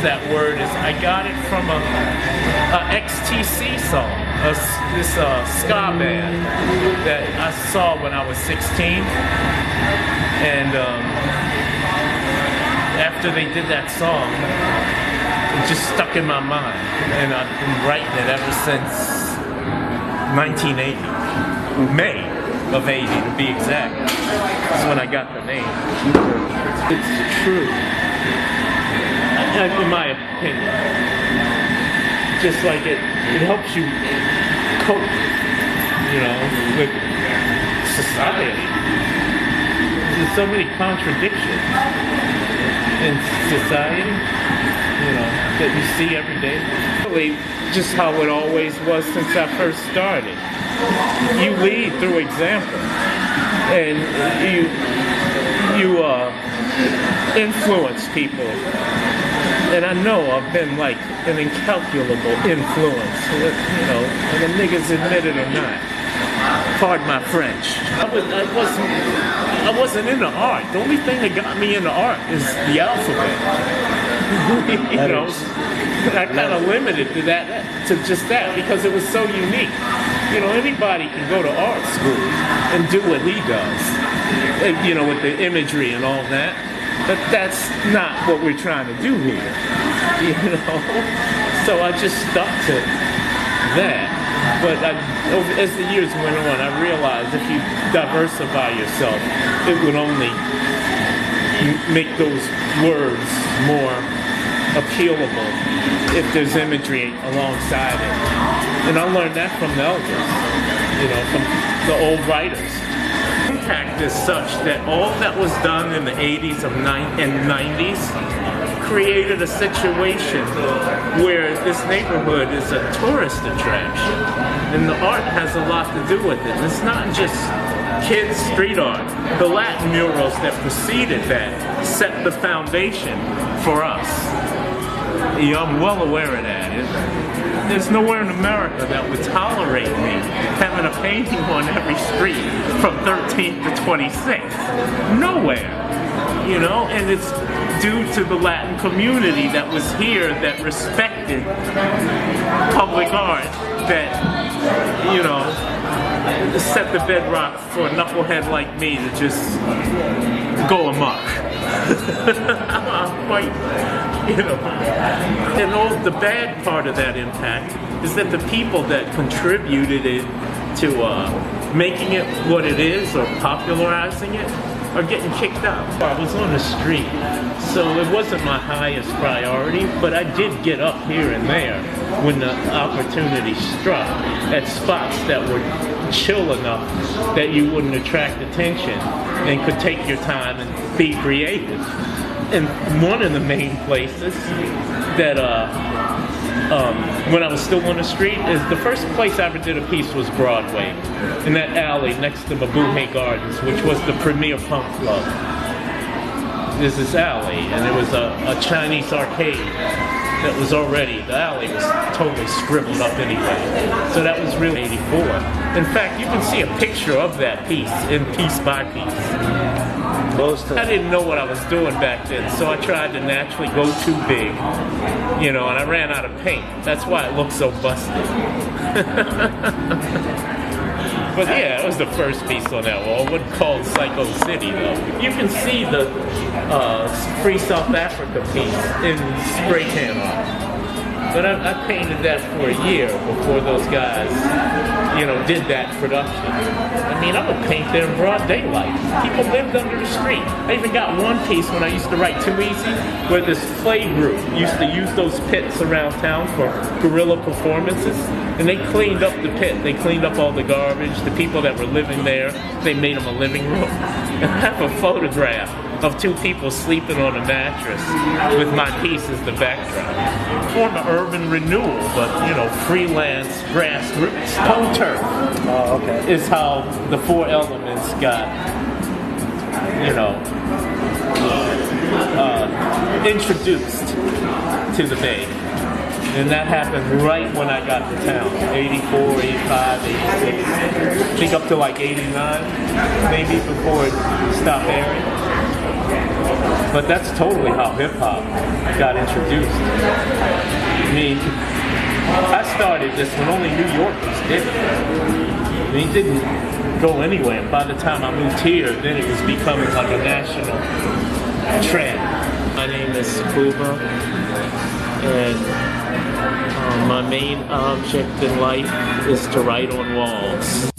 that word is I got it from a XTC song, this ska band that I saw when I was 16, and after they did that song, it just stuck in my mind, and I've been writing it ever since 1980, May of 80 to be exact. That's when I got the name. It's true, in my opinion. Just like it helps you cope, with society. There's so many contradictions in society, that you see every day. Really, just how it always was since I first started. You lead through example, and you influence people. And I know I've been like an incalculable influence, and the niggas admit it or not. Pardon my French. I wasn't into art. The only thing that got me into art is the alphabet. I kind of limited to just that because it was so unique. Anybody can go to art school and do what he does, with the imagery and all that. But that's not what we're trying to do here, So I just stuck to that. But as the years went on, I realized if you diversify yourself, it would only make those words more appealable if there's imagery alongside it. And I learned that from the elders, from the old writers. Impact is such that all that was done in the 80s and 90s created a situation where this neighborhood is a tourist attraction, and the art has a lot to do with it. It's not just kids' street art. The Latin murals that preceded that set the foundation for us. I'm well aware of that. There's nowhere in America that would tolerate me having a painting on every street from 13th to 26th. Nowhere. And it's due to the Latin community that was here that respected public art, that, set the bedrock for a knucklehead like me to just go amok. And all the bad part of that impact is that the people that contributed it to making it what it is or popularizing it are getting kicked out. I was on the street, so it wasn't my highest priority, but I did get up here and there when the opportunity struck at spots that were chill enough that you wouldn't attract attention and could take your time and be creative. And one of the main places that when I was still on the street is the first place I ever did a piece was Broadway, in that alley next to Mabuhay Gardens, which was the premier punk club. There's this alley, and there was a Chinese arcade that was already, the alley was totally scribbled up anyway. So that was really 84. In fact, you can see a picture of that piece in Piece by Piece. I didn't know what I was doing back then, so I tried to naturally go too big, and I ran out of paint. That's why it looked so busted. But yeah, it was the first piece on that wall, what called Psycho City, though. You can see the Free South Africa piece in spray tan art. But I painted that for a year before those guys, did that production. I mean, I would paint there in broad daylight. People lived under the street. I even got one piece when I used to write Too Easy, where this play group used to use those pits around town for guerrilla performances. And they cleaned up the pit. They cleaned up all the garbage. The people that were living there, they made them a living room. And I have a photograph of two people sleeping on a mattress with my piece as the backdrop. Form of urban renewal, but freelance grassroots. Home turf is how the four elements got, introduced to the Bay. And that happened right when I got to town, 84, 85, 86. I think up to like 89, maybe, before it stopped airing. But that's totally how hip-hop got introduced. I mean, I started this when only New Yorkers did it. I mean, it didn't go anywhere. And by the time I moved here, then it was becoming like a national trend. My name is CUBA, and my main object in life is to write on walls.